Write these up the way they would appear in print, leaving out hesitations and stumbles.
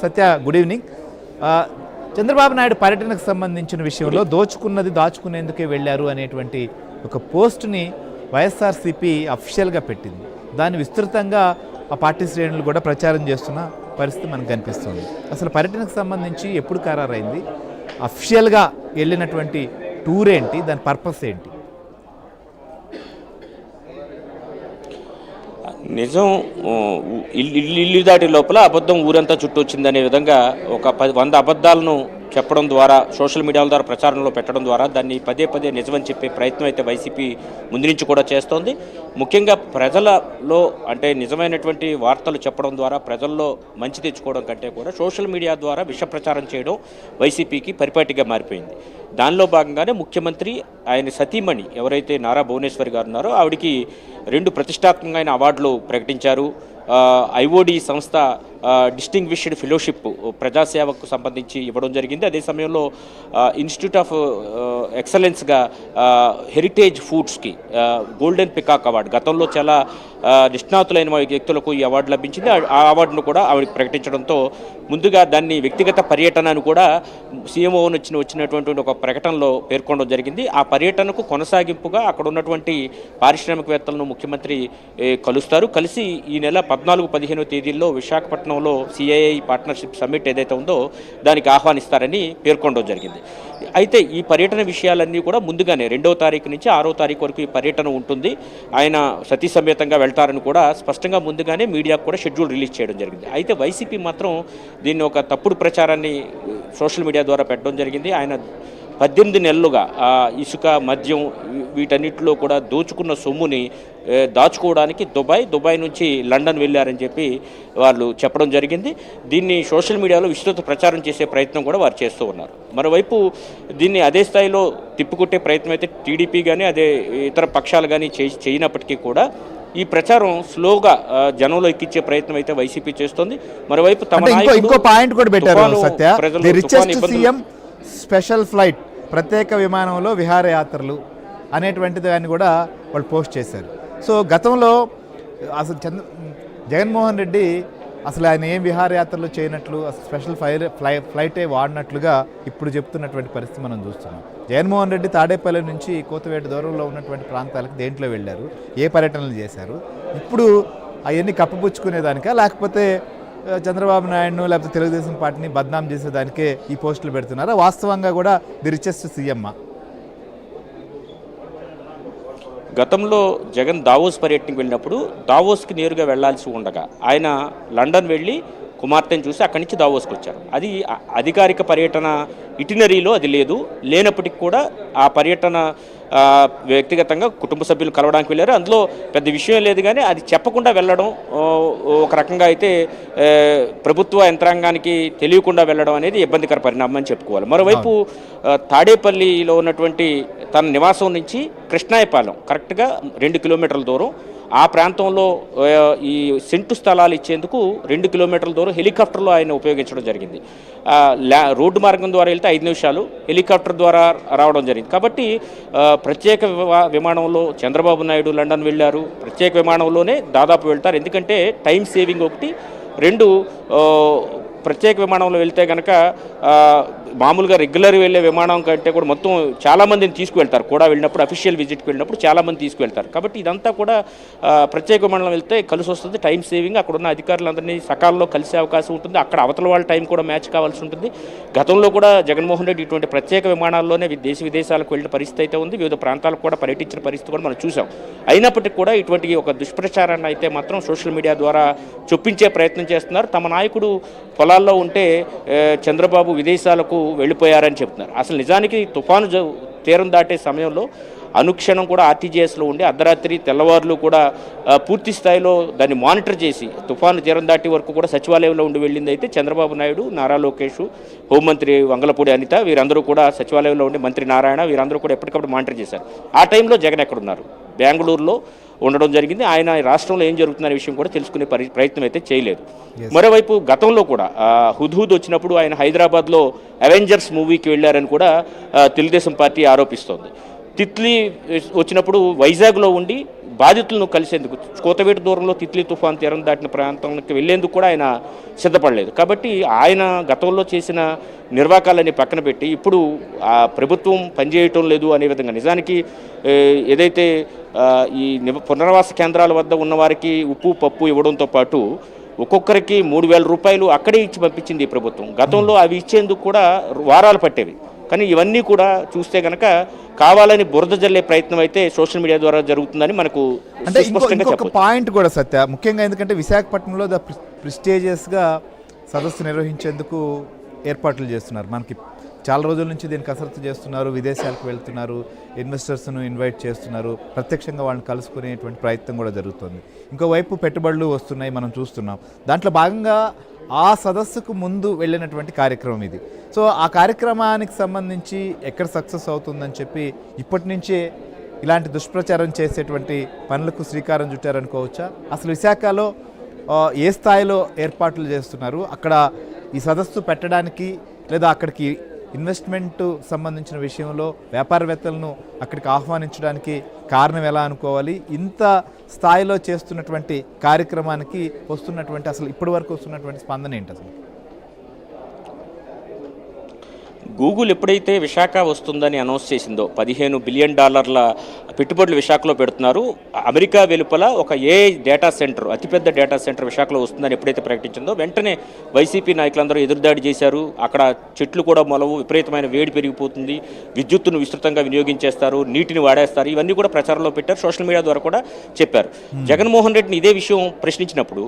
సత్య, good evening. Chandrababu Naidu పర్యటనకు సంబంధించిన విషయంలో దోచుకున్నది దాచుకునేందుకే వెళ్ళారు అనేటువంటి ఒక పోస్టుని వైఎస్ఆర్సీపీ అఫీషియల్గా పెట్టింది. దాన్ని విస్తృతంగా ఆ పార్టీ శ్రేణులు కూడా ప్రచారం చేస్తున్న పరిస్థితి మనకు కనిపిస్తుంది. అసలు పర్యటనకు సంబంధించి ఎప్పుడు ఖరారైంది, అఫీషియల్గా వెళ్ళినటువంటి టూర్ ఏంటి, దాని పర్పస్ ఏంటి? నిజం ఇల్లు దాటి లోపల అబద్ధం ఊరంతా చుట్టూ వచ్చిందనే విధంగా ఒక 100 అబద్ధాలను చెప్పడం ద్వారా, సోషల్ మీడియాల ద్వారా ప్రచారంలో పెట్టడం ద్వారా దాన్ని పదే పదే నిజమని చెప్పే ప్రయత్నం అయితే వైసీపీ ముందు నుంచి కూడా చేస్తోంది. ముఖ్యంగా ప్రజలలో అంటే నిజమైనటువంటి వార్తలు చెప్పడం ద్వారా ప్రజల్లో మంచి తెచ్చుకోవడం కంటే కూడా సోషల్ మీడియా ద్వారా విష ప్రచారం చేయడం వైసీపీకి పరిపాటిగా మారిపోయింది. దానిలో భాగంగానే ముఖ్యమంత్రి ఆయన సతీమణి ఎవరైతే నారా భువనేశ్వరి గారు ఉన్నారో ఆవిడికి 2 ప్రతిష్టాత్మకమైన అవార్డులు ప్రకటించారు. ఐఓడి సంస్థ డిస్టింగ్విష్డ్ ఫెలోషిప్ ప్రజాసేవకు సంబంధించి ఇవ్వడం జరిగింది. అదే సమయంలో ఇన్స్టిట్యూట్ ఆఫ్ ఎక్సలెన్స్గా హెరిటేజ్ ఫుడ్స్కి గోల్డెన్ పికాక్ అవార్డు, గతంలో చాలా నిష్ణాతులైన వ్యక్తులకు ఈ అవార్డు లభించింది. ఆ అవార్డును కూడా ఆవిడకి ప్రకటించడంతో ముందుగా దాన్ని వ్యక్తిగత పర్యటనను కూడా సీఎంఓ వచ్చినటువంటి ఒక ప్రకటనలో పేర్కొనడం జరిగింది. ఆ పర్యటనకు కొనసాగింపుగా అక్కడ ఉన్నటువంటి పారిశ్రామికవేత్తలను ముఖ్యమంత్రి కలుస్తారు. కలిసి ఈ నెల 14-15 తేదీల్లో విశాఖపట్నంలో సిఐఐ పార్ట్నర్షిప్ సమ్మిట్ ఏదైతే ఉందో దానికి ఆహ్వానిస్తారని పేర్కొనడం జరిగింది. అయితే ఈ పర్యటన విషయాలన్నీ కూడా ముందుగానే 2వ తారీఖు నుంచి 6వ తారీఖు వరకు ఈ పర్యటన ఉంటుంది. ఆయన సతీ సమేతంగా వెళ్తారని కూడా స్పష్టంగా ముందుగానే మీడియాకు కూడా షెడ్యూల్ రిలీజ్ చేయడం జరిగింది. అయితే వైసీపీ మాత్రం దీన్ని ఒక తప్పుడు ప్రచారాన్ని సోషల్ మీడియా ద్వారా పెట్టడం జరిగింది. ఆయన 18 నెలలుగా ఇసుక, మద్యం వీటన్నిటిలో కూడా దోచుకున్న సొమ్ముని దాచుకోవడానికి దుబాయ్ నుంచి లండన్ వెళ్ళారని చెప్పి వాళ్ళు చెప్పడం జరిగింది. దీన్ని సోషల్ మీడియాలో విస్తృత ప్రచారం చేసే ప్రయత్నం కూడా వారు చేస్తూ ఉన్నారు. మరోవైపు దీన్ని అదే స్థాయిలో తిప్పుకొట్టే ప్రయత్నం అయితే టీడీపీ కానీ అదే ఇతర పక్షాలు కానీ చేయనప్పటికీ కూడా ఈ ప్రచారం స్లోగా జనంలో ఎక్కించే ప్రయత్నం అయితే వైసీపీ చేస్తోంది. మరోవైపు ఇంకో పాయింట్ కూడా పెట్టారు Satya, the richest CM special flight, ప్రత్యేక విమానంలో విహారయాత్రలు అనేటువంటి దాన్ని కూడా వాళ్ళు పోస్ట్ చేశారు. సో గతంలో అసలు జగన్మోహన్ రెడ్డి అసలు ఆయన ఏం విహారయాత్రలు చేయనట్లు, అసలు స్పెషల్ ఫ్లైటే వాడినట్లుగా ఇప్పుడు చెప్తున్నటువంటి పరిస్థితి మనం చూస్తున్నాం. జగన్మోహన్ రెడ్డి తాడేపల్లి నుంచి కోతవేట దూరంలో ఉన్నటువంటి ప్రాంతాలకు దేంట్లో వెళ్ళారు, ఏ పర్యటనలు చేశారు, ఇప్పుడు అవన్నీ కప్పిపుచ్చుకునేదానికా లేకపోతే చంద్రబాబు నాయుడును లేకపోతే తెలుగుదేశం పార్టీని బద్నాం చేసేదానికే ఈ పోస్టులు పెడుతున్నారా? వాస్తవంగా కూడా ది రిచెస్ట్ సీఎం? గతంలో జగన్ దావోస్ పర్యటనకు వెళ్ళినప్పుడు దావోస్కి నేరుగా వెళ్లాల్సి ఉండగా ఆయన లండన్ వెళ్ళి కుమార్తెను చూసి అక్కడి నుంచి దావోస్కి వచ్చారు. అది అధికారిక పర్యటన ఇటినరీలో అది లేనప్పటికీ కూడా ఆ పర్యటన వ్యక్తిగతంగా కుటుంబ సభ్యులు కలవడానికి వెళ్ళారు. అందులో పెద్ద విషయం లేదు, కానీ అది చెప్పకుండా వెళ్ళడం ఒక రకంగా అయితే ప్రభుత్వ యంత్రాంగానికి తెలియకుండా వెళ్ళడం అనేది ఇబ్బందికర పరిణామం అని చెప్పుకోవాలి. మరోవైపు తాడేపల్లిలో ఉన్నటువంటి తన నివాసం నుంచి కృష్ణాయపాలెం కరెక్ట్గా 2 కిలోమీటర్ల దూరం, ఆ ప్రాంతంలో ఈ సెంటు స్థలాలు ఇచ్చేందుకు 2 కిలోమీటర్ల దూరం హెలికాప్టర్లో ఆయన ఉపయోగించడం జరిగింది. రోడ్డు మార్గం ద్వారా వెళ్తే 5 నిమిషాలు, హెలికాప్టర్ ద్వారా రావడం జరిగింది. కాబట్టి ప్రత్యేక విమానంలో చంద్రబాబు నాయుడు లండన్ వెళ్ళారు. ప్రత్యేక విమానంలోనే దాదాపు వెళ్తారు. ఎందుకంటే టైం సేవింగ్ ఒకటి, 2 ప్రత్యేక విమానంలో వెళ్తే కనుక మామూలుగా రెగ్యులర్ వెళ్ళే విమానం కంటే కూడా మొత్తం చాలామందిని తీసుకువెళ్తారు. కూడా వెళ్ళినప్పుడు అఫీషియల్ విజిట్కి వెళ్ళినప్పుడు చాలామంది తీసుకువెళ్తారు. కాబట్టి ఇదంతా కూడా ప్రత్యేక విమానం వెళ్తే కలిసి వస్తుంది, టైం సేవింగ్. అక్కడ ఉన్న అధికారులందరినీ సకాలంలో కలిసే అవకాశం ఉంటుంది. అక్కడ అవతల వాళ్ళ టైం కూడా మ్యాచ్ కావాల్సి ఉంటుంది. గతంలో కూడా జగన్మోహన్ రెడ్డి ఇటువంటి ప్రత్యేక విమానాల్లోనే దేశ విదేశాలకు వెళ్ళిన పరిస్థితి అయితే ఉంది. వివిధ ప్రాంతాలకు కూడా పర్యటించిన పరిస్థితి కూడా మనం చూసాం. అయినప్పటికీ కూడా ఇటువంటి ఒక దుష్ప్రచారాన్ని అయితే మాత్రం సోషల్ మీడియా ద్వారా చొప్పించే ప్రయత్నం చేస్తున్నారు. తమ నాయకుడు పొలాల్లో ఉంటే చంద్రబాబు విదేశాలకు వెళ్ళిపోయారని చెప్తున్నారు. అసలు నిజానికి తుఫాను తీరం దాటే సమయంలో అనుక్షణం కూడా ఆర్టీజీఎస్లో ఉండి అర్ధరాత్రి తెల్లవారులు కూడా పూర్తి స్థాయిలో దాన్ని మానిటర్ చేసి తుఫాను తీరం దాటి వరకు కూడా సచివాలయంలో ఉండి వెళ్ళింది అయితే చంద్రబాబు నాయుడు, నారా లోకేష్, హోంమంత్రి వంగలపూడి అనిత వీరందరూ కూడా సచివాలయంలో ఉండి, మంత్రి నారాయణ వీరందరూ కూడా ఎప్పటికప్పుడు మానిటర్ చేశారు. ఆ టైంలో జగన్ ఎక్కడున్నారు? బెంగళూరులో ఉండడం జరిగింది. ఆయన రాష్ట్రంలో ఏం జరుగుతుందనే విషయం కూడా తెలుసుకునే ప్రయత్నం అయితే చేయలేదు. మరోవైపు గతంలో కూడా హుద్హుద్ వచ్చినప్పుడు ఆయన హైదరాబాద్లో అవెంజర్స్ మూవీకి వెళ్ళారని కూడా తెలుగుదేశం పార్టీ ఆరోపిస్తోంది. తిత్లీ వచ్చినప్పుడు వైజాగ్లో ఉండి బాధితులను కలిసేందుకు కోతవేటు దూరంలో తిత్లీ తుఫాన్ తీరం దాటిన ప్రాంతానికి వెళ్లేందుకు కూడా ఆయన సిద్ధపడలేదు. కాబట్టి ఆయన గతంలో చేసిన నిర్వాకాలని పక్కన పెట్టి ఇప్పుడు ఆ ప్రభుత్వం పనిచేయటం లేదు అనే విధంగా నిజానికి ఏదైతే ఈ పునరావాస కేంద్రాల వద్ద ఉన్నవారికి ఉప్పు పప్పు ఇవ్వడంతో పాటు ఒక్కొక్కరికి 3,000 రూపాయలు అక్కడే ఇచ్చి పంపించింది ఈ ప్రభుత్వం. గతంలో అవి ఇచ్చేందుకు కూడా వారాలు పట్టేవి. కానీ ఇవన్నీ కూడా చూస్తే కనుక కావాలని బురద జల్లే ప్రయత్నం అయితే సోషల్ మీడియా ద్వారా జరుగుతుందని మనకు అంటే ఇంకొక పాయింట్ కూడా సత్య, ముఖ్యంగా ఎందుకంటే విశాఖపట్నంలో ప్రిస్టేజియస్గా సదస్సు నిర్వహించేందుకు ఏర్పాట్లు చేస్తున్నారు. మనకి చాలా రోజుల నుంచి దీన్ని కసరత్తు చేస్తున్నారు, విదేశాలకు వెళ్తున్నారు, ఇన్వెస్టర్స్ను ఇన్వైట్ చేస్తున్నారు, ప్రత్యక్షంగా వాళ్ళని కలుసుకునేటువంటి ప్రయత్నం కూడా జరుగుతుంది. ఇంకోవైపు పెట్టుబడులు వస్తున్నాయి, మనం చూస్తున్నాం. దాంట్లో భాగంగా ఆ సదస్సుకు ముందు వెళ్ళినటువంటి కార్యక్రమం ఇది. సో ఆ కార్యక్రమానికి సంబంధించి ఎక్కడ సక్సెస్ అవుతుందని చెప్పి ఇప్పటి నుంచే ఇలాంటి దుష్ప్రచారం చేసేటువంటి పనులకు శ్రీకారం చుట్టారనుకోవచ్చా? అసలు విశాఖలో ఏ స్థాయిలో ఏర్పాట్లు చేస్తున్నారు? అక్కడ ఈ సదస్సు పెట్టడానికి లేదా అక్కడికి ఇన్వెస్ట్మెంట్ సంబంధించిన విషయంలో వ్యాపారవేత్తలను అక్కడికి ఆహ్వానించడానికి కారణం ఎలా అనుకోవాలి? ఇంత స్థాయిలో చేస్తున్నటువంటి కార్యక్రమానికి వస్తున్నటువంటి అసలు ఇప్పటి వరకు వస్తున్నటువంటి స్పందన ఏంటి అసలు? గూగుల్ ఎప్పుడైతే విశాఖ వస్తుందని అనౌన్స్ చేసిందో $15 బిలియన్ పెట్టుబడులు విశాఖలో పెడుతున్నారు. అమెరికా వెలుపల ఒక ఏఐ డేటా సెంటర్, అతిపెద్ద డేటా సెంటర్ విశాఖలో వస్తుందని ఎప్పుడైతే ప్రకటించిందో వెంటనే వైసీపీ నాయకులందరూ ఎదురుదాడి చేశారు. అక్కడ చెట్లు కూడా మొలవు, విపరీతమైన వేడి పెరిగిపోతుంది, విద్యుత్తును విస్తృతంగా వినియోగించేస్తారు, నీటిని వాడేస్తారు, ఇవన్నీ కూడా ప్రచారంలో పెట్టారు. సోషల్ మీడియా ద్వారా కూడా చెప్పారు. జగన్మోహన్ రెడ్డిని ఇదే విషయం ప్రశ్నించినప్పుడు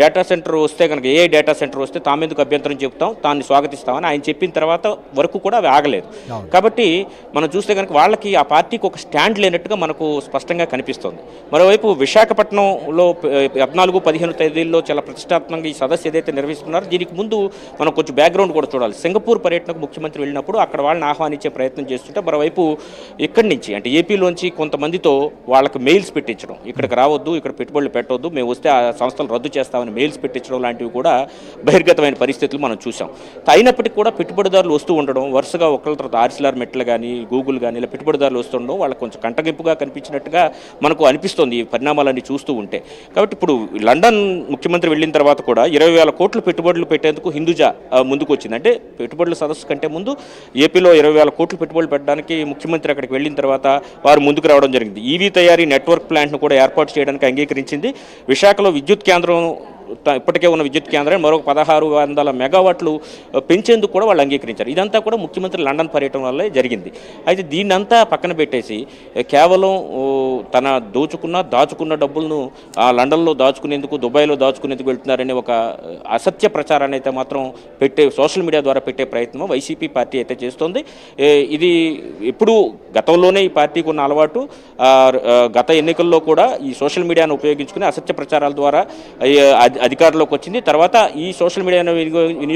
డేటా సెంటర్ వస్తే కనుక ఏఐ డేటా సెంటర్ వస్తే తామెందుకు అభ్యంతరం చెప్తాం, తాన్ని స్వాగతిస్తామని ఆయన చెప్పిన తర్వాత వరకు కూడా అవి ఆగలేదు. కాబట్టి మనం చూస్తే కనుక వాళ్ళకి ఆ పార్టీకి ఒక స్టాండ్ లేనట్టుగా మనకు స్పష్టంగా కనిపిస్తోంది. మరోవైపు విశాఖపట్నంలో 14-15 తేదీల్లో చాలా ప్రతిష్టాత్మకంగా ఈ సదస్సు ఏదైతే నిర్వహిస్తున్నారో దీనికి ముందు మనం కొంచెం బ్యాక్గ్రౌండ్ కూడా చూడాలి. సింగపూర్ పర్యటనకు ముఖ్యమంత్రి వెళ్ళినప్పుడు అక్కడ వాళ్ళని ఆహ్వానించే ప్రయత్నం చేస్తుంటే మరోవైపు ఇక్కడి నుంచి అంటే ఏపీలోంచి కొంతమందితో వాళ్ళకి మెయిల్స్ పెట్టించడం, ఇక్కడికి రావద్దు, ఇక్కడ పెట్టుబడులు పెట్టవద్దు, మేము వస్తే ఆ సంస్థలు రద్దు చేస్తామని మెయిల్స్ పెట్టించడం లాంటివి కూడా బహిర్గతమైన పరిస్థితులు మనం చూసాం. అయినప్పటికీ కూడా పెట్టుబడిదారులు వస్తూ ఉండడం, వరుసగా ఒకళ్ళ తర్వాత ఆర్సిలార్ మెట్లు కానీ గూగుల్ కానీ ఇలా పెట్టుబడిదారులు వస్తుండడం వాళ్ళకి కొంచెం కంటగింపుగా కనిపించినట్టుగా మనకు అనిపిస్తుంది ఈ పరిణామాలన్నీ చూస్తూ ఉంటే. కాబట్టి ఇప్పుడు లండన్ ముఖ్యమంత్రి వెళ్ళిన తర్వాత కూడా 20,000 కోట్లు పెట్టుబడులు పెట్టేందుకు హిందూజా ముందుకు వచ్చింది. అంటే పెట్టుబడుల సదస్సు కంటే ముందు ఏపీలో 20,000 కోట్లు పెట్టుబడులు పెట్టడానికి ముఖ్యమంత్రి అక్కడికి వెళ్ళిన తర్వాత వారు ముందుకు రావడం జరిగింది. ఈవీ తయారీ నెట్వర్క్ ప్లాంట్ను కూడా ఏర్పాటు చేయడానికి అంగీకరించింది. విశాఖలో విద్యుత్ కేంద్రం ఇప్పటికే ఉన్న విద్యుత్ కేంద్రాన్ని మరొక 1600 మెగావాట్లు పెంచేందుకు కూడా వాళ్ళు అంగీకరించారు. ఇదంతా కూడా ముఖ్యమంత్రి లండన్ పర్యటన వల్లే జరిగింది. అయితే దీన్నంతా పక్కన పెట్టేసి కేవలం తన దాచుకున్న డబ్బులను లండన్లో దాచుకునేందుకు, దుబాయ్లో దాచుకునేందుకు వెళ్తున్నారనే ఒక అసత్య ప్రచారాన్ని అయితే మాత్రం సోషల్ మీడియా ద్వారా పెట్టే ప్రయత్నం వైసీపీ పార్టీ అయితే చేస్తోంది. ఇది ఎప్పుడు గతంలోనే ఈ పార్టీకి ఉన్న అలవాటు. గత ఎన్నికల్లో కూడా ఈ సోషల్ మీడియాను ఉపయోగించుకుని అసత్య ప్రచారాల ద్వారా అధికారంలోకి వచ్చింది. తర్వాత ఈ సోషల్ మీడియాను వినియోగించుకుని